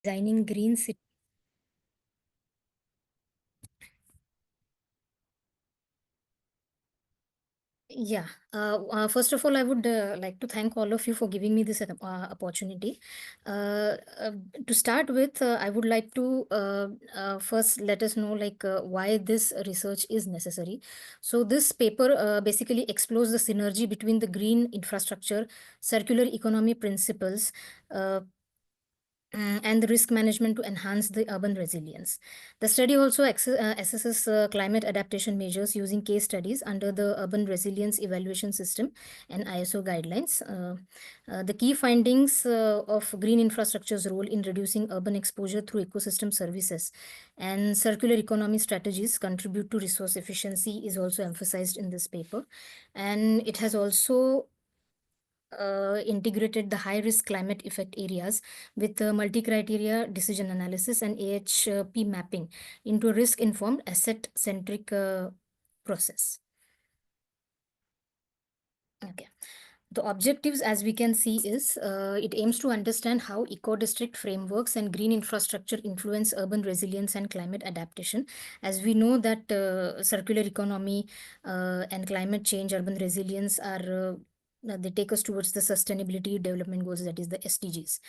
Designing green city. Yeah. First of all, I would like to thank all of you for giving me this opportunity. Uh, uh, to start with, I would like to first let us know why this research is necessary. So this paper basically explores the synergy between the green infrastructure, circular economy principles, uh, and the risk management to enhance the urban resilience. The study also assesses climate adaptation measures using case studies under the Urban Resilience Evaluation System and ISO guidelines. The key findings of green infrastructure's role in reducing urban exposure through ecosystem services and circular economy strategies contribute to resource efficiency is also emphasized in this paper. And it has also integrated the high risk climate effect areas with multi criteria decision analysis and AHP mapping into a risk informed asset centric process. Okay. The objectives, as we can see, is it aims to understand how eco-district frameworks and green infrastructure influence urban resilience and climate adaptation. As we know that circular economy and climate change, urban resilience are they take us towards the sustainability development goals, that is the SDGs.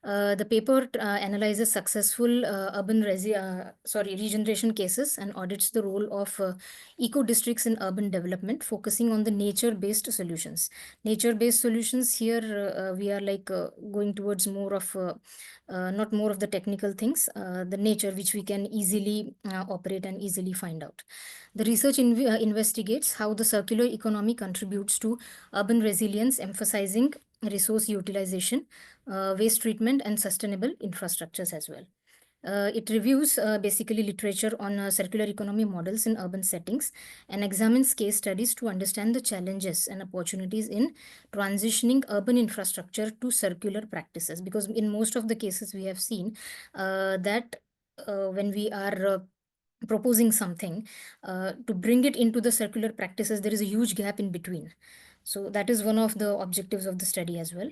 The paper analyzes successful regeneration cases and audits the role of eco districts in urban development, focusing on the nature-based solutions. Nature-based solutions here, we are going towards more of not more of the technical things, the nature which we can easily operate and easily find out. The research investigates how the circular economy contributes to urban resilience, emphasizing resource utilization, waste treatment, and sustainable infrastructures as well. It reviews basically literature on circular economy models in urban settings and examines case studies to understand the challenges and opportunities in transitioning urban infrastructure to circular practices. Because in most of the cases, we have seen that when we are proposing something to bring it into the circular practices, there is a huge gap in between. So, that is one of the objectives of the study as well.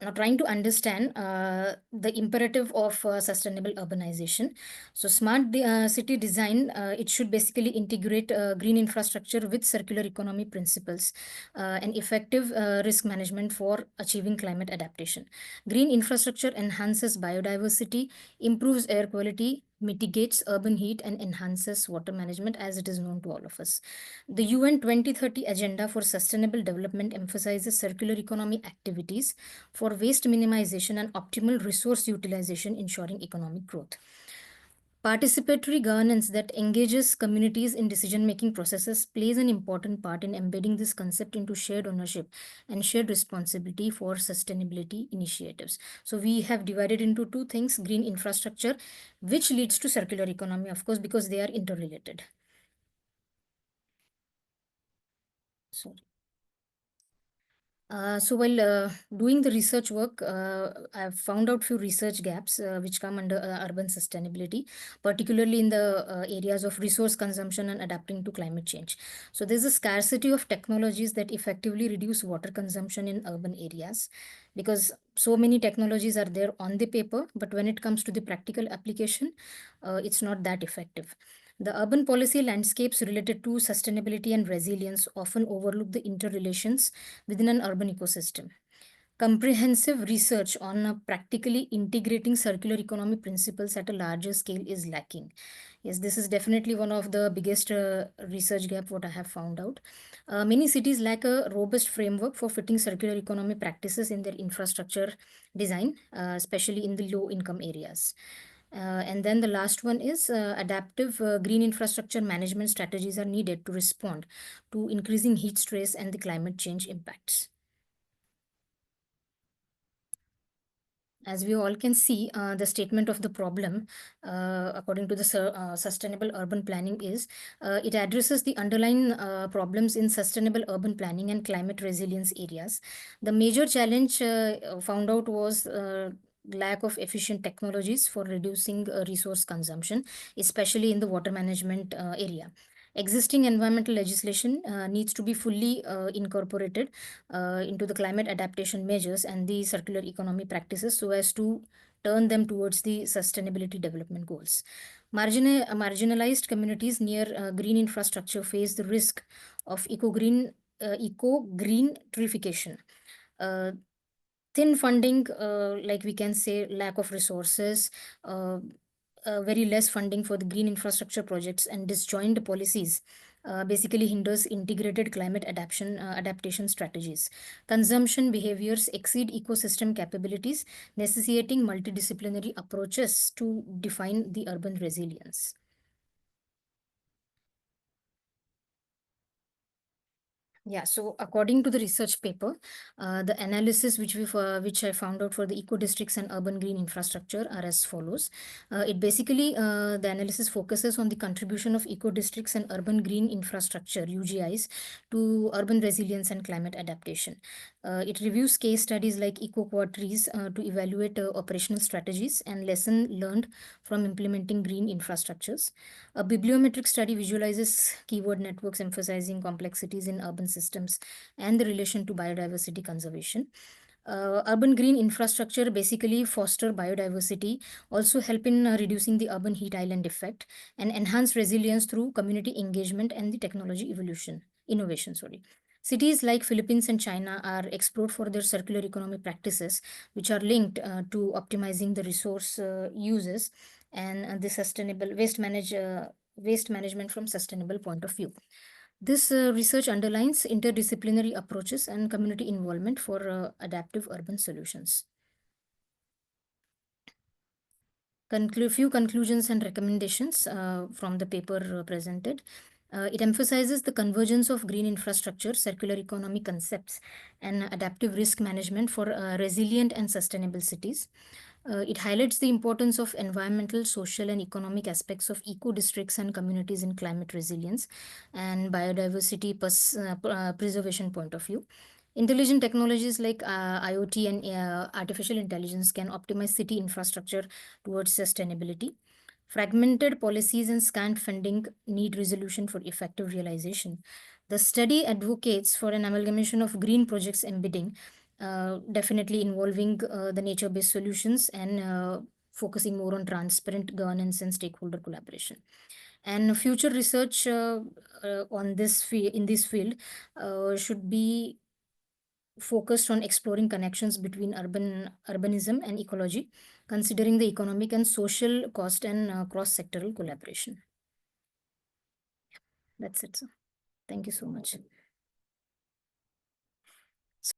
Now trying to understand the imperative of sustainable urbanization. So smart city design, it should basically integrate green infrastructure with circular economy principles and effective risk management for achieving climate adaptation. Green infrastructure enhances biodiversity, improves air quality, mitigates urban heat, and enhances water management, as it is known to all of us. The UN 2030 Agenda for Sustainable Development emphasizes circular economy activities for waste minimization and optimal resource utilization, ensuring economic growth. Participatory governance that engages communities in decision making processes plays an important part in embedding this concept into shared ownership and shared responsibility for sustainability initiatives. So, we have divided into two things: green infrastructure, which leads to circular economy, of course, because they are interrelated. Sorry. So while doing the research work, I've found out few research gaps which come under urban sustainability, particularly in the areas of resource consumption and adapting to climate change. So there's a scarcity of technologies that effectively reduce water consumption in urban areas, because so many technologies are there on the paper, but when it comes to the practical application, it's not that effective. The urban policy landscapes related to sustainability and resilience often overlook the interrelations within an urban ecosystem. Comprehensive research on practically integrating circular economy principles at a larger scale is lacking. Yes, this is definitely one of the biggest research gap what I have found out. Many cities lack a robust framework for fitting circular economy practices in their infrastructure design, especially in the low income areas. And then the last one is adaptive green infrastructure management strategies are needed to respond to increasing heat stress and the climate change impacts. As we all can see, the statement of the problem, according to the sustainable urban planning, is it addresses the underlying problems in sustainable urban planning and climate resilience areas. The major challenge found out was lack of efficient technologies for reducing resource consumption, especially in the water management area. Existing environmental legislation needs to be fully incorporated into the climate adaptation measures and the circular economy practices so as to turn them towards the sustainability development goals. Marginalized communities near green infrastructure face the risk of eco-green trification. Uh, Thin funding, like we can say, lack of resources, uh, very less funding for the green infrastructure projects, and disjoint policies basically hinders integrated climate adaptation strategies. Consumption behaviors exceed ecosystem capabilities, necessitating multidisciplinary approaches to define the urban resilience. Yeah, so according to the research paper, the analysis which I found out for the eco districts and urban green infrastructure are as follows. It basically the analysis focuses on the contribution of eco districts and urban green infrastructure (UGIs) to urban resilience and climate adaptation. It reviews case studies like eco quarteries to evaluate operational strategies and lesson learned from implementing green infrastructures. A bibliometric study visualizes keyword networks emphasizing complexities in urban systems and the relation to biodiversity conservation. Urban green infrastructure basically foster biodiversity, also help in reducing the urban heat island effect, and enhance resilience through community engagement and the technology innovation. Sorry. Cities like Philippines and China are explored for their circular economy practices, which are linked to optimizing the resource uses and the sustainable waste management from sustainable point of view. This research underlines interdisciplinary approaches and community involvement for adaptive urban solutions. Few conclusions and recommendations from the paper presented. It emphasizes the convergence of green infrastructure, circular economy concepts, and adaptive risk management for resilient and sustainable cities. It highlights the importance of environmental, social, and economic aspects of eco districts and communities in climate resilience and biodiversity preservation point of view. Intelligent technologies like IoT and artificial intelligence can optimize city infrastructure towards sustainability. Fragmented policies and scant funding need resolution for effective realization. The study advocates for an amalgamation of green projects embedding, definitely involving the nature based solutions and focusing more on transparent governance and stakeholder collaboration. And future research on in this field should be focused on exploring connections between urbanism and ecology, considering the economic and social cost and cross-sectoral collaboration. That's it, sir. Thank you so much.